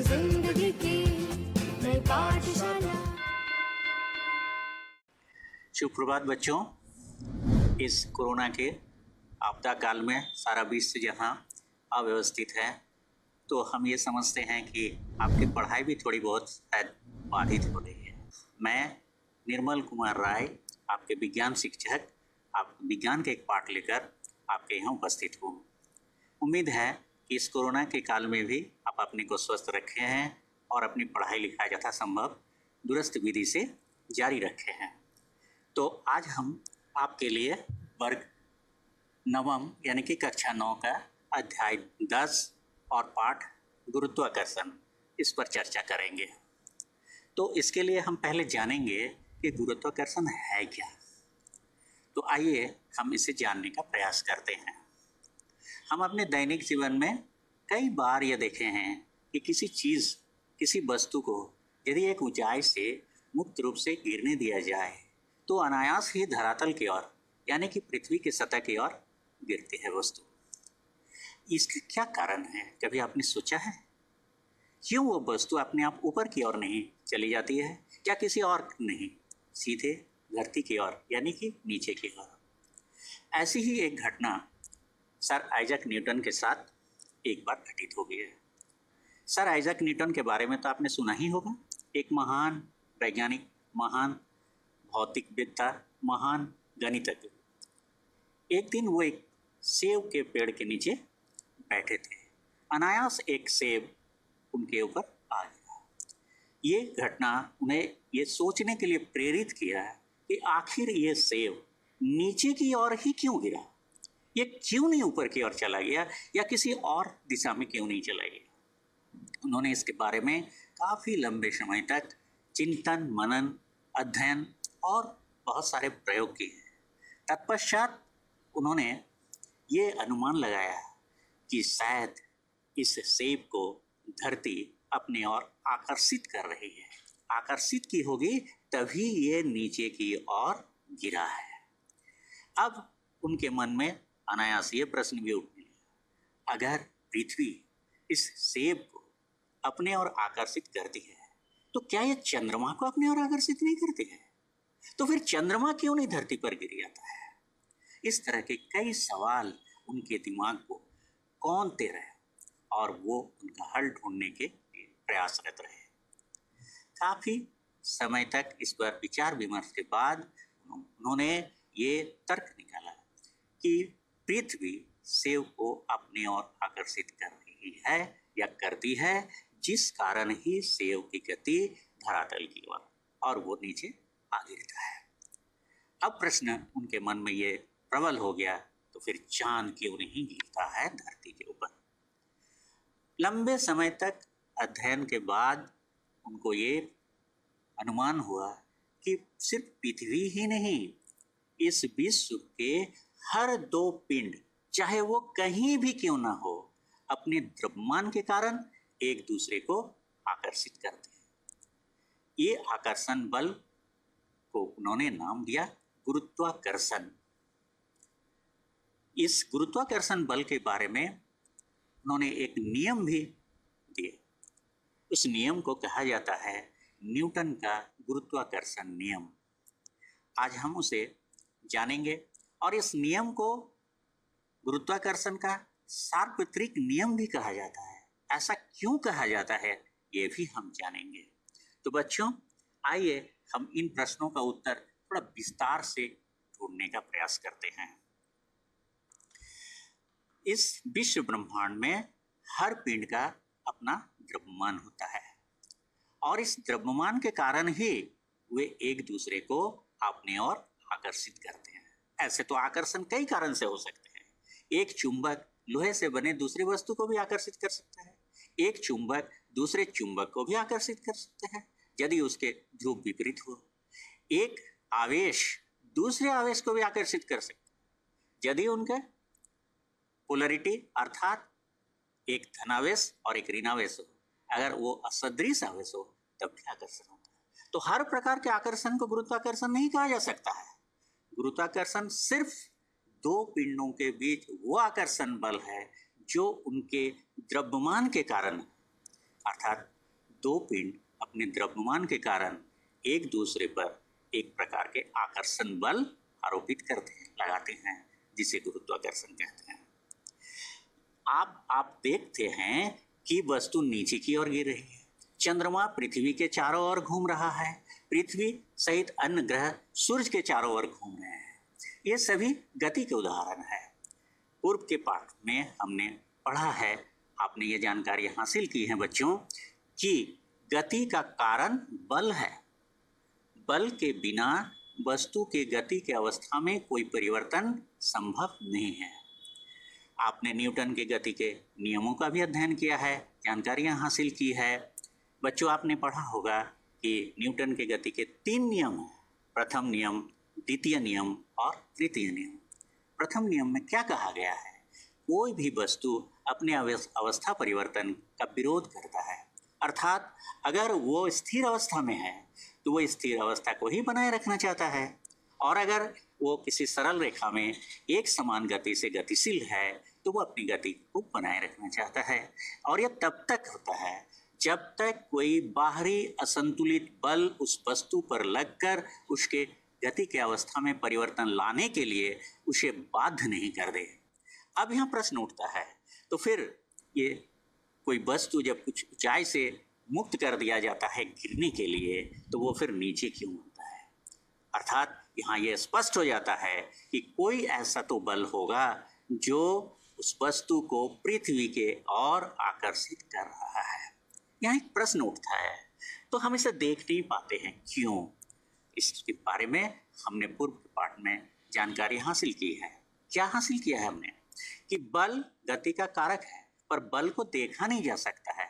जिंदगी की नई पाठशाला। सुप्रभात बच्चों। इस कोरोना के आपदा काल में सारा विश्व जहाँ अव्यवस्थित है, तो हम ये समझते हैं कि आपकी पढ़ाई भी थोड़ी बहुत शायद बाधित हो रही है। मैं निर्मल कुमार राय, आपके विज्ञान शिक्षक, आप विज्ञान के एक पाठ लेकर आपके यहाँ उपस्थित हूँ। उम्मीद है कि इस कोरोना के काल में भी आप अपने को स्वस्थ रखे हैं और अपनी पढ़ाई लिखाई यथासंभव दुरुस्त विधि से जारी रखे हैं। तो आज हम आपके लिए वर्ग नवम यानी कि कक्षा 9 का अध्याय 10 और पाठ गुरुत्वाकर्षण, इस पर चर्चा करेंगे। तो इसके लिए हम पहले जानेंगे कि गुरुत्वाकर्षण है क्या। तो आइए हम इसे जानने का प्रयास करते हैं। हम अपने दैनिक जीवन में कई बार ये देखे हैं कि किसी चीज़, किसी वस्तु को यदि एक ऊंचाई से मुक्त रूप से गिरने दिया जाए तो अनायास ही धरातल की ओर यानी कि पृथ्वी की सतह की ओर गिरती है वस्तु। इसका क्या कारण है, कभी आपने सोचा है? क्यों वो वस्तु अपने आप ऊपर की ओर नहीं चली जाती है, क्या किसी और नहीं, सीधे धरती की ओर यानी कि नीचे की ओर? ऐसी ही एक घटना सर आइजैक न्यूटन के साथ एक बार घटित हो गई है। सर आइजैक न्यूटन के बारे में तो आपने सुना ही होगा। एक महान वैज्ञानिक, महान भौतिकवेत्ता, महान गणितज्ञ। एक दिन वो एक सेब के पेड़ के नीचे बैठे थे। अनायास एक सेब उनके ऊपर आ गया। ये घटना उन्हें ये सोचने के लिए प्रेरित किया कि आखिर ये सेब नीचे की ओर ही क्यों गिरा, ये क्यों नहीं ऊपर की ओर चला गया या किसी और दिशा में क्यों नहीं चला गया। उन्होंने इसके बारे में काफ़ी लंबे समय तक चिंतन, मनन, अध्ययन और बहुत सारे प्रयोग किए। तत्पश्चात उन्होंने ये अनुमान लगाया कि शायद इस सेब को धरती अपनी ओर आकर्षित कर रही है। आकर्षित की होगी तभी ये नीचे की ओर गिरा है। अब उनके मन में अनायास ये प्रश्न भी उठने लगा, अगर पृथ्वी इस सेब को अपने ओर आकर्षित करती है तो क्या ये चंद्रमा को अपने ओर आकर्षित नहीं करती है? तो फिर चंद्रमा क्यों नहीं धरती पर गिर जाता है? इस तरह के कई सवाल उनके दिमाग को कौंधते रहे और वो उनका हल ढूंढने के लिए प्रयासरत रहे। काफ़ी समय तक इस पर विचार विमर्श के बाद उन्होंने ये तर्क निकाला कि पृथ्वी सेब को अपनी ओर आकर्षित कर रही है या करती है, जिस कारण ही सेब की गति धरातल की ओर और वो नीचे आ गिरता है। अब प्रश्न उनके मन में ये प्रबल हो गया, तो फिर चांद क्यों नहीं गिरता है धरती के ऊपर? लंबे समय तक अध्ययन के बाद उनको ये अनुमान हुआ कि सिर्फ पृथ्वी ही नहीं, इस विश्व के हर दो पिंड, चाहे वो कहीं भी क्यों ना हो, अपने द्रव्यमान के कारण एक दूसरे को आकर्षित करते हैं। ये आकर्षण बल को उन्होंने नाम दिया गुरुत्वाकर्षण। इस गुरुत्वाकर्षण बल के बारे में उन्होंने एक नियम भी दिए। उस नियम को कहा जाता है न्यूटन का गुरुत्वाकर्षण नियम। आज हम उसे जानेंगे और इस नियम को गुरुत्वाकर्षण का सार्वत्रिक नियम भी कहा जाता है। ऐसा क्यों कहा जाता है ये भी हम जानेंगे। तो बच्चों, आइए हम इन प्रश्नों का उत्तर थोड़ा विस्तार से ढूंढने का प्रयास करते हैं। इस विश्व ब्रह्मांड में हर पिंड का अपना द्रव्यमान होता है और इस द्रव्यमान के कारण ही वे एक दूसरे को अपने ओर आकर्षित करते हैं। ऐसे तो आकर्षण कई कारण से हो सकते हैं। एक चुंबक लोहे से बने दूसरी वस्तु को भी आकर्षित कर सकता है। एक चुंबक दूसरे चुंबक को भी आकर्षित कर सकता है यदि उसके ध्रुव विपरीत हो। एक आवेश दूसरे आवेश को भी आकर्षित कर सकता है यदि उनके पोलरिटी अर्थात एक धनावेश और एक ऋणावेश हो। अगर वो असदृश आवेश हो तब भी आकर्षण होता है। तो हर प्रकार के आकर्षण को गुरुत्वाकर्षण नहीं कहा जा सकता है। गुरुत्वाकर्षण सिर्फ दो पिंडों के बीच वो आकर्षण बल है जो उनके द्रव्यमान के कारण, अर्थात दो पिंड अपने द्रव्यमान के कारण एक दूसरे पर एक प्रकार के आकर्षण बल आरोपित करते हैं, लगाते हैं, जिसे गुरुत्वाकर्षण कहते हैं। आप देखते हैं कि वस्तु नीचे की ओर गिर रही है। चंद्रमा पृथ्वी के चारों ओर घूम रहा है, पृथ्वी सहित अन्य ग्रह सूर्य के चारों ओर घूम रहे हैं। ये सभी गति के उदाहरण है। पूर्व के पाठ में हमने पढ़ा है, आपने ये जानकारी हासिल की है बच्चों, कि गति का कारण बल है। बल के बिना वस्तु के गति के अवस्था में कोई परिवर्तन संभव नहीं है। आपने न्यूटन के गति के नियमों का भी अध्ययन किया है, जानकारियां हासिल की है। बच्चों, आपने पढ़ा होगा कि न्यूटन के गति के 3 नियम हैं, प्रथम नियम, द्वितीय नियम और तृतीय नियम। प्रथम नियम में क्या कहा गया है? कोई भी वस्तु अपने अवस्था परिवर्तन का विरोध करता है, अर्थात अगर वो स्थिर अवस्था में है तो वो स्थिर अवस्था को ही बनाए रखना चाहता है, और अगर वो किसी सरल रेखा में एक समान गति से गतिशील है तो वो अपनी गति को बनाए रखना चाहता है। और यह तब तक होता है जब तक कोई बाहरी असंतुलित बल उस वस्तु पर लगकर उसके गति के अवस्था में परिवर्तन लाने के लिए उसे बाध्य नहीं कर दे। अब यहाँ प्रश्न उठता है, तो फिर ये कोई वस्तु जब कुछ ऊंचाई से मुक्त कर दिया जाता है गिरने के लिए, तो वो फिर नीचे क्यों होता है? अर्थात यहाँ ये स्पष्ट हो जाता है कि कोई ऐसा तो बल होगा जो उस वस्तु को पृथ्वी के ओर आकर्षित कर रहा है। यहाँ एक प्रश्न उठता है, तो हम इसे देख नहीं पाते हैं, क्यों? इसके बारे में हमने पूर्व पाठ में जानकारी हासिल की है। क्या हासिल किया है हमने? कि बल गति का कारक है, पर बल को देखा नहीं जा सकता है,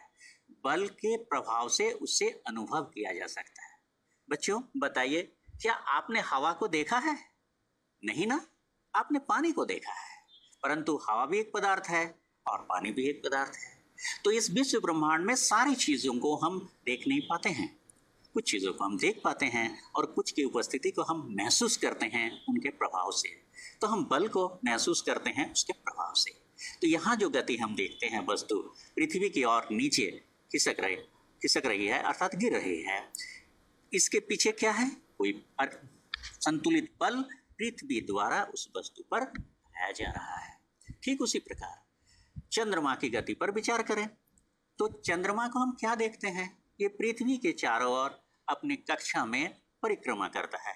बल के प्रभाव से उसे अनुभव किया जा सकता है। बच्चों बताइए, क्या आपने हवा को देखा है? नहीं ना, आपने पानी को देखा है, परंतु हवा भी एक पदार्थ है और पानी भी एक पदार्थ है। तो इस विश्व ब्रह्मांड में सारी चीजों को हम देख नहीं पाते हैं। कुछ चीजों को हम देख पाते हैं और कुछ की उपस्थिति को हम महसूस करते हैं उनके प्रभाव से। तो हम बल को महसूस करते हैं उसके प्रभाव से। तो यहाँ जो गति हम देखते हैं, वस्तु पृथ्वी की ओर नीचे खिसक रही है, अर्थात गिर रही है, इसके पीछे क्या है? कोई संतुलित बल पृथ्वी द्वारा उस वस्तु पर लगाया जा रहा है। ठीक उसी प्रकार चंद्रमा की गति पर विचार करें तो चंद्रमा को हम क्या देखते हैं? ये पृथ्वी के चारों ओर अपने कक्षा में परिक्रमा करता है,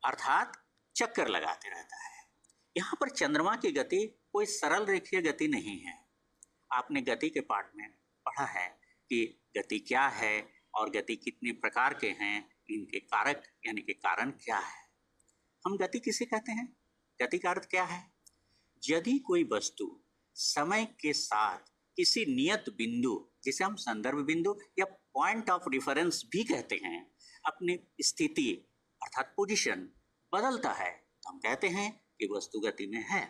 अर्थात चक्कर लगाते रहता है। यहाँ पर चंद्रमा की गति कोई सरल रेखीय गति नहीं है। आपने गति के पाठ में पढ़ा है कि गति क्या है और गति कितने प्रकार के हैं, इनके कारक यानी कि कारण क्या है। हम गति किसे कहते हैं? गति का अर्थ क्या है? यदि कोई वस्तु समय के साथ किसी नियत बिंदु, जिसे हम संदर्भ बिंदु या पॉइंट ऑफ रेफरेंस भी कहते हैं, अपनी स्थिति अर्थात पोजीशन बदलता है, तो हम कहते हैं कि वस्तु गति में है।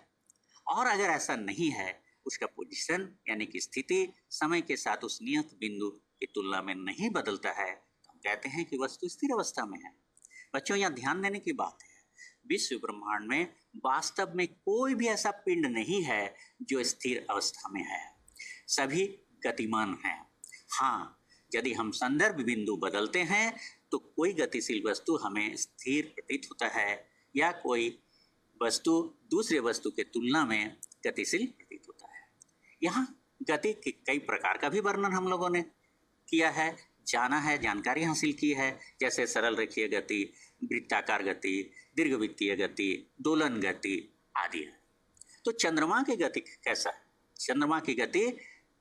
और अगर ऐसा नहीं है, उसका पोजीशन यानी कि स्थिति समय के साथ उस नियत बिंदु की तुलना में नहीं बदलता है, तो हम कहते हैं कि वस्तु स्थिर अवस्था में है। बच्चों, यहाँ ध्यान देने की बात है, विश्व ब्रह्मांड में वास्तव में कोई भी ऐसा पिंड नहीं है जो स्थिर अवस्था में है, सभी गतिमान हैं। हाँ, यदि हम संदर्भ बिंदु बदलते हैं तो कोई गतिशील वस्तु हमें स्थिर प्रतीत होता है या कोई वस्तु दूसरे वस्तु के तुलना में गतिशील प्रतीत होता है। यहाँ गति के कई प्रकार का भी वर्णन हम लोगों ने किया है, जाना है, जानकारी हासिल की है, जैसे सरल रेखीय गति, वृत्ताकार गति, दीर्घवृत्तीय गति, दोलन गति आदि है। तो चंद्रमा की गति कैसा है? चंद्रमा की गति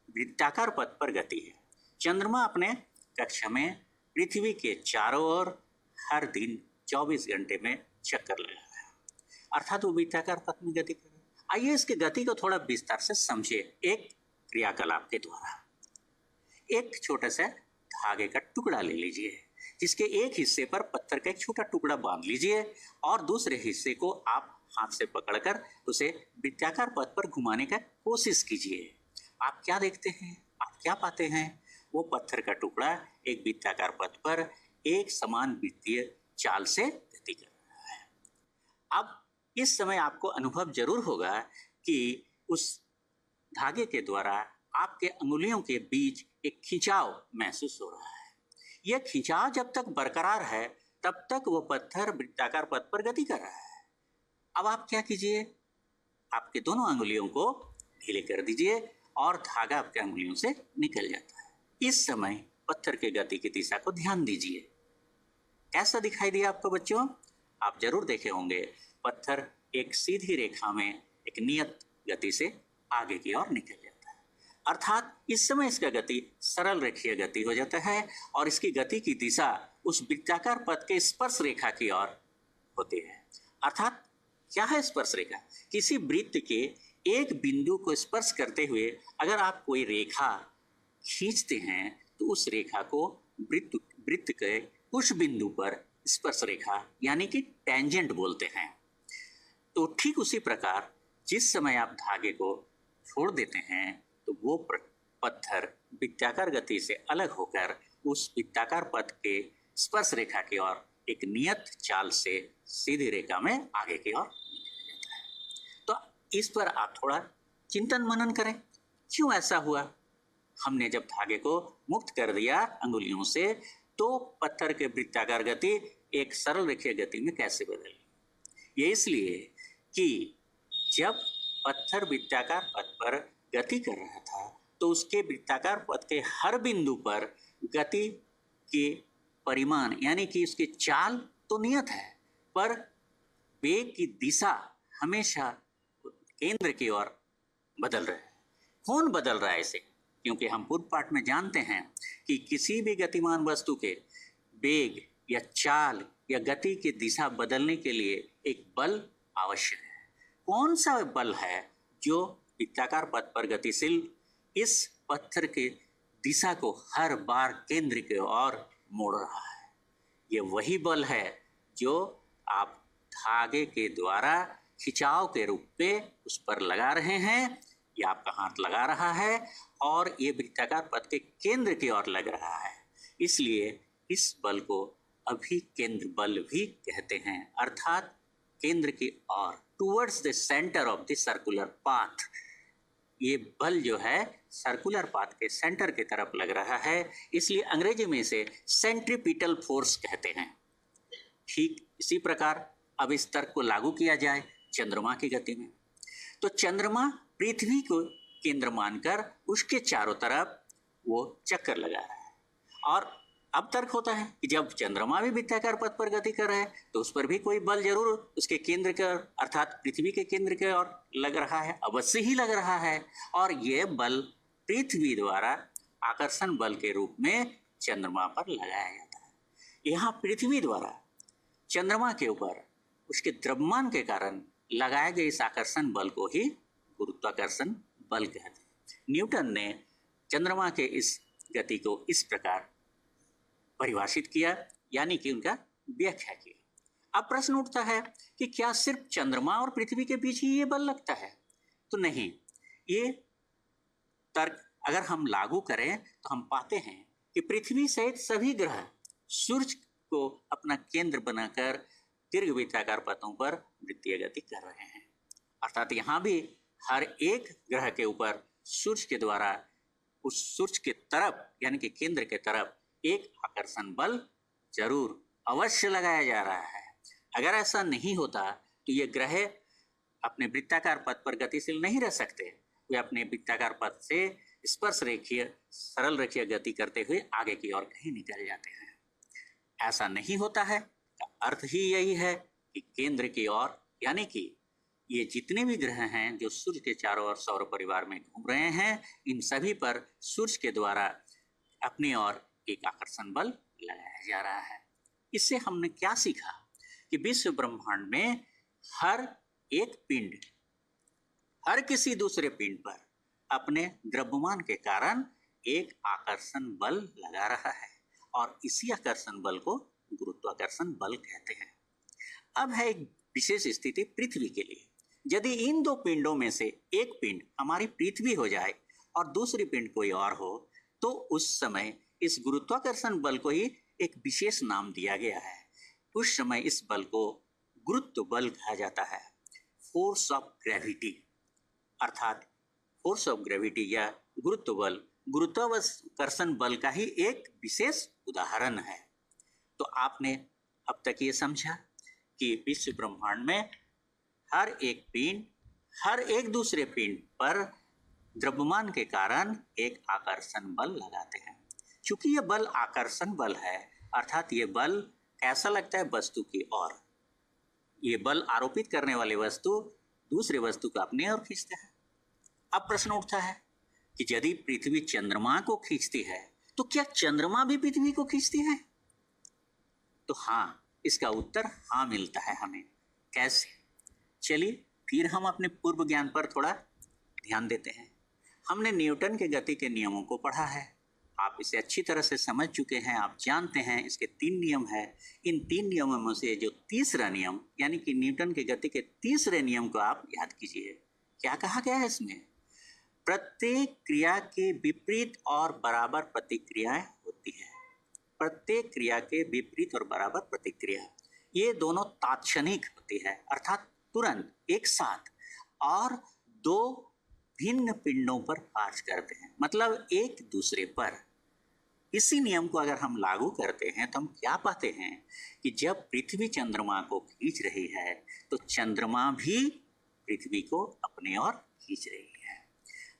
वृत्ताकार पथ पर गति है। चंद्रमा अपने कक्षा में पृथ्वी के चारों ओर हर दिन 24 घंटे में चक्कर लगा रहा है, अर्थात वो वृत्ताकार पथ में गति कर रहा है। आइए इसकी गति को थोड़ा विस्तार से समझे एक क्रियाकलाप के द्वारा। एक छोटा सा धागे का टुकड़ा ले लीजिए, जिसके एक हिस्से पर पत्थर का एक छोटा टुकड़ा बांध लीजिए और दूसरे हिस्से को आप हाथ से पकड़कर उसे वृत्ताकार पथ पर घुमाने का कोशिश कीजिए। आप क्या देखते हैं? आप क्या पाते हैं? वो पत्थर का टुकड़ा एक वृत्ताकार पथ पर एक समान वृत्तीय चाल से गति कर रहा है। अब इस समय आपको अनुभव जरूर होगा कि उस धागे के द्वारा आपके अंगुलियों के बीच एक खिंचाव महसूस हो रहा है। यह खिंचाव जब तक बरकरार है तब तक वो पत्थर वृत्ताकार पथ पर गति कर रहा है। अब आप क्या कीजिए, आपके दोनों अंगुलियों को ढीले कर दीजिए और धागा आपके अंगुलियों से निकल जाता है। इस समय पत्थर के गति की दिशा को ध्यान दीजिए। कैसा दिखाई दिया आपको बच्चों? आप जरूर देखे होंगे, पत्थर एक सीधी रेखा में एक नियत गति से आगे की ओर निकल जाता है। अर्थात इस समय इसका गति सरल रेखीय गति हो जाता है और इसकी गति की दिशा उस वृत्ताकार पथ के स्पर्श रेखा की ओर होती है। अर्थात क्या है स्पर्श रेखा? किसी वृत्त के एक बिंदु को स्पर्श करते हुए अगर आप कोई रेखा खींचते हैं तो उस रेखा को वृत्त के उस बिंदु पर स्पर्श रेखा यानी कि टेंजेंट बोलते हैं। तो ठीक उसी प्रकार जिस समय आप धागे को छोड़ देते हैं तो वो पत्थर वृत्ताकार गति से अलग होकर उस वृत्ताकार पथ के स्पर्श रेखा की ओर एक नियत चाल से सीधी रेखा में आगे की ओर निकल जाता है। तो इस पर आप थोड़ा चिंतन मनन करें, क्यों ऐसा हुआ? हमने जब धागे को मुक्त कर दिया अंगुलियों से तो पत्थर के वृत्ताकार गति एक सरल रेखीय गति में कैसे बदली? ये इसलिए कि जब पत्थर वृत्ताकार पथ पर गति कर रहा था तो उसके वृत्ताकार पथ के हर बिंदु पर गति के परिमाण यानी कि उसकी चाल तो नियत है, पर वेग की दिशा हमेशा केंद्र की ओर बदल रहा है। कौन बदल रहा है इसे? क्योंकि हम पूर्व पाठ में जानते हैं कि किसी भी गतिमान वस्तु के वेग या चाल या गति की दिशा बदलने के लिए एक बल आवश्यक है। कौन सा बल है जो वृत्ताकार पथ पर गतिशील इस पत्थर के दिशा को हर बार केंद्र की ओर मोड़ रहा है? ये वही बल है जो आप धागे के द्वारा खिंचाव के रूप में उस पर लगा रहे हैं, या आपका हाथ लगा रहा है और ये वृत्ताकार पथ के केंद्र की ओर लग रहा है। इसलिए इस बल को अभिकेंद्र बल भी कहते हैं, अर्थात केंद्र की ओर, towards the centre of the circular path. ये बल जो है सर्कुलर पाथ के सेंटर की तरफ लग रहा है, इसलिए अंग्रेजी में इसे सेंट्रीपिटल फोर्स कहते हैं। ठीक इसी प्रकार अब इस तर्क को लागू किया जाए चंद्रमा की गति में, तो चंद्रमा पृथ्वी को केंद्र मानकर उसके चारों तरफ वो चक्कर लगा रहा है, और अब तर्क होता है कि जब चंद्रमा भी वृत्ताकार पथ पर गति कर रहा है तो उस पर भी कोई बल जरूर उसके केंद्र के अर्थात पृथ्वी के केंद्र के ओर लग रहा है, अवश्य ही लग रहा है, और यह बल पृथ्वी द्वारा आकर्षण बल के रूप में चंद्रमा पर लगाया जाता है। यहाँ पृथ्वी द्वारा चंद्रमा के ऊपर उसके द्रव्यमान के कारण लगाए गए इस आकर्षण बल को ही गुरुत्वाकर्षण बल कहते हैं। न्यूटन ने चंद्रमा के इस गति को इस प्रकार परिभाषित किया, यानी कि उनका व्याख्या किया। अब प्रश्न उठता है कि क्या सिर्फ चंद्रमा और पृथ्वी के बीच ही ये बल लगता है? तो नहीं, ये तर्क अगर हम लागू करें तो हम पाते हैं कि पृथ्वी सहित सभी ग्रह सूर्य को अपना केंद्र बनाकर दीर्घवृत्ताकार पथों पर वृत्तीय गति कर रहे हैं। अर्थात यहाँ भी हर एक ग्रह के ऊपर सूर्य के द्वारा उस सूर्य के तरफ यानी कि केंद्र के तरफ एक आकर्षण बल जरूर अवश्य लगाया जा रहा है। अगर ऐसा नहीं होता तो ये ग्रह अपने वृत्ताकार पथ पर गतिशील नहीं रह सकते, वे अपने वृत्ताकार पथ से स्पर्श रेखीय सरल रेखीय गति करते हुए आगे की ओर कहीं निकल जाते हैं। ऐसा नहीं होता है का अर्थ ही यही है कि केंद्र की ओर, यानी कि ये जितने भी ग्रह हैं जो सूर्य के चारों ओर सौर परिवार में घूम रहे हैं, इन सभी पर सूर्य के द्वारा अपनी ओर एक आकर्षण बल लगाया जा रहा है। इससे हमने क्या सीखा कि विश्व ब्रह्मांड में हर एक पिंड हर किसी दूसरे पिंड पर अपने द्रव्यमान के कारण एक आकर्षण बल लगा रहा है, और इसी आकर्षण बल को गुरुत्वाकर्षण बल कहते हैं। अब है एक विशेष स्थिति पृथ्वी के लिए। यदि इन दो पिंडों में से एक पिंड हमारी पृथ्वी हो जाए और दूसरी पिंड कोई और हो, तो उस समय इस गुरुत्वाकर्षण बल को ही एक विशेष नाम दिया गया है। उस समय इस बल को गुरुत्व बल कहा जाता है, फोर्स ऑफ ग्रेविटी। अर्थात फोर्स ऑफ ग्रेविटी या गुरुत्व बल गुरुत्वाकर्षण बल का ही एक विशेष उदाहरण है। तो आपने अब तक ये समझा कि विश्व ब्रह्मांड में हर एक पिंड हर एक दूसरे पिंड पर द्रव्यमान के कारण एक आकर्षण बल लगाते हैं। चूंकि ये बल आकर्षण बल है, अर्थात ये बल कैसा लगता है वस्तु की ओर, ये बल आरोपित करने वाली वस्तु दूसरे वस्तु को अपनी ओर खींचते हैं। अब प्रश्न उठता है कि यदि पृथ्वी चंद्रमा को खींचती है तो क्या चंद्रमा भी पृथ्वी को खींचती है? तो हाँ, इसका उत्तर हाँ मिलता है हमें। कैसे? चलिए फिर हम अपने पूर्व ज्ञान पर थोड़ा ध्यान देते हैं। हमने न्यूटन के गति के नियमों को पढ़ा है, आप इसे अच्छी तरह से समझ चुके हैं। आप जानते हैं इसके 3 नियम हैं। इन 3 नियमों में से जो तीसरा नियम यानी कि न्यूटन के गति के तीसरे नियम को आप याद कीजिए। क्या कहा गया है इसमें? प्रत्येक क्रिया के विपरीत और बराबर प्रतिक्रियाएं होती है। प्रत्येक क्रिया के विपरीत और बराबर प्रतिक्रिया, ये दोनों तात्क्षणिक होती है, अर्थात तुरंत एक साथ, और 2 भिन्न पिंडों पर कार्य करते हैं, मतलब एक दूसरे पर। इसी नियम को अगर हम लागू करते हैं तो हम क्या पाते हैं कि जब पृथ्वी चंद्रमा को खींच रही है तो चंद्रमा भी पृथ्वी को अपने ओर खींच रही है,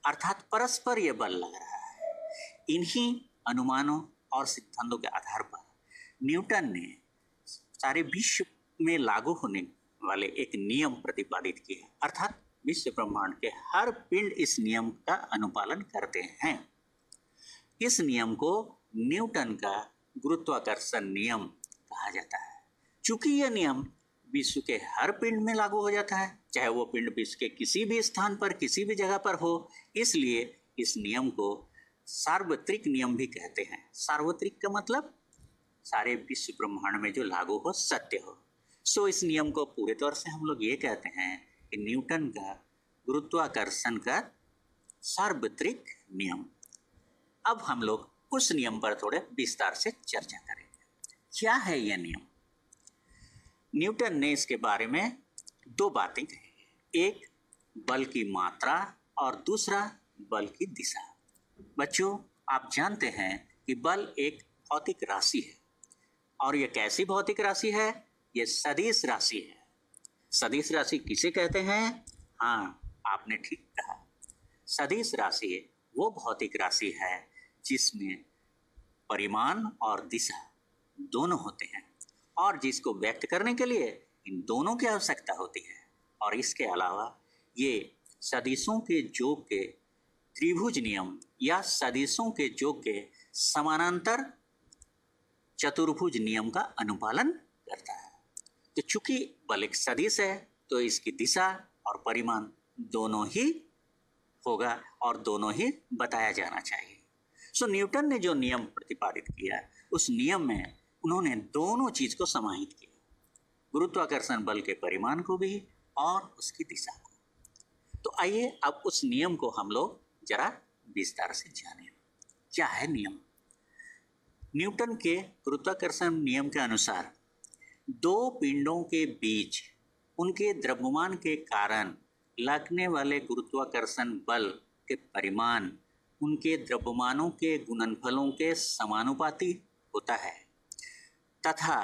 अर्थात परस्पर यह बल लग रहा है। इन्हीं अनुमानों और सिद्धांतों के आधार पर न्यूटन ने सारे विश्व में लागू होने वाले एक नियम प्रतिपादित किए, अर्थात विश्व ब्रह्मांड के हर पिंड इस नियम का अनुपालन करते हैं। इस नियम को न्यूटन का गुरुत्वाकर्षण नियम कहा जाता है। चूंकि यह नियम विश्व के हर पिंड में लागू हो जाता है, चाहे वो पिंड विश्व के किसी भी स्थान पर किसी भी जगह पर हो, इसलिए इस नियम को सार्वत्रिक नियम भी कहते हैं। सार्वत्रिक का मतलब सारे विश्व ब्रह्मांड में जो लागू हो, सत्य हो। सो इस नियम को पूरे तौर से हम लोग ये कहते हैं कि न्यूटन का गुरुत्वाकर्षण का सार्वत्रिक नियम। अब हम लोग उस नियम पर थोड़े विस्तार से चर्चा करेंगे। क्या है यह नियम? न्यूटन ने इसके बारे में 2 बातें कही, एक बल की मात्रा और दूसरा बल की दिशा। बच्चों, आप जानते हैं कि बल एक भौतिक राशि है, और यह कैसी भौतिक राशि है? यह सदिश राशि है। सदिश राशि किसे कहते हैं? हाँ, आपने ठीक कहा। सदिश राशि वो भौतिक राशि है जिसमें परिमाण और दिशा दोनों होते हैं, और जिसको व्यक्त करने के लिए इन दोनों की आवश्यकता होती है। और इसके अलावा ये सदिशों के योग के त्रिभुज नियम या सदिशों के योग के समानांतर चतुर्भुज नियम का अनुपालन करता है। तो चूंकि बल एक सदिश है तो इसकी दिशा और परिमाण दोनों ही होगा और दोनों ही बताया जाना चाहिए। सो न्यूटन ने जो नियम प्रतिपादित किया, उस नियम में उन्होंने दोनों चीज को समाहित किया, गुरुत्वाकर्षण बल के परिमाण को भी और उसकी दिशा को। तो आइए अब उस नियम को हम लोग जरा विस्तार से जानें। क्या है नियम? न्यूटन के गुरुत्वाकर्षण नियम के अनुसार 2 पिंडों के बीच उनके द्रव्यमान के कारण लगने वाले गुरुत्वाकर्षण बल के परिमाण उनके द्रव्यमानों के गुणनफलों के समानुपाती होता है, तथा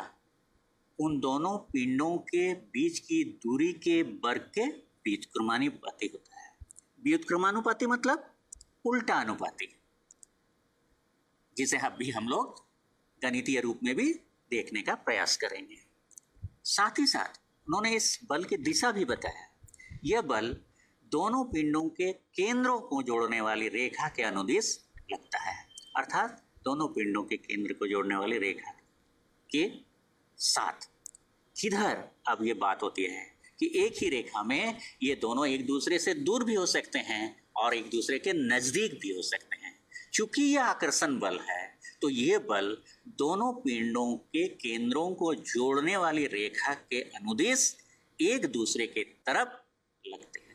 उन दोनों पिंडों के बीच की दूरी के वर्ग के व्युत्क्रमानुपाती होता है। व्युत्क्रमानुपाती मतलब उल्टा अनुपाती, जिसे अभी हम लोग गणितीय रूप में भी देखने का प्रयास करेंगे। साथ ही साथ उन्होंने इस बल की दिशा भी बताया। यह बल दोनों पिंडों के केंद्रों को जोड़ने वाली रेखा के अनुदिश लगता है, अर्थात दोनों पिंडों के केंद्र को जोड़ने वाली रेखा के साथ। किधर अब ये बात होती है कि एक ही रेखा में ये दोनों एक दूसरे से दूर भी हो सकते हैं और एक दूसरे के नजदीक भी हो सकते हैं। चूंकि यह आकर्षण बल है तो ये बल दोनों पिंडों के केंद्रों को जोड़ने वाली रेखा के अनुदिश एक दूसरे के तरफ लगते हैं।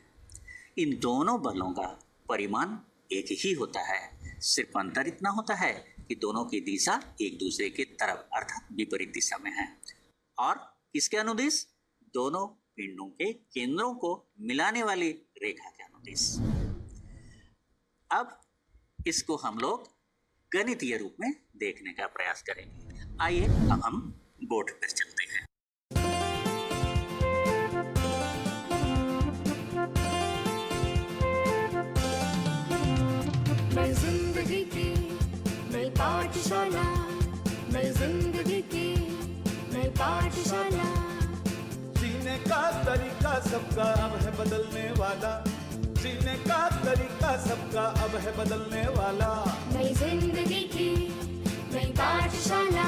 इन दोनों बलों का परिमाण एक ही होता है, सिर्फ अंतर इतना होता है कि दोनों की दिशा एक दूसरे के तरफ अर्थात विपरीत दिशा में है। और किसके अनुदिश? दोनों पिंडों के केंद्रों को मिलाने वाली रेखा के अनुदिश। अब इसको हम लोग गणितीय रूप में देखने का प्रयास करेंगे। आइए अब हम बोर्ड पर चलते हैं। नई जिंदगी की नई पाठशाला, नई जिंदगी की नई पाठशाला। जीने का तरीका सबका अब है बदलने वाला, जीने का तरीका सबका अब है बदलने वाला। नई जिंदगी की नई पाठशाला,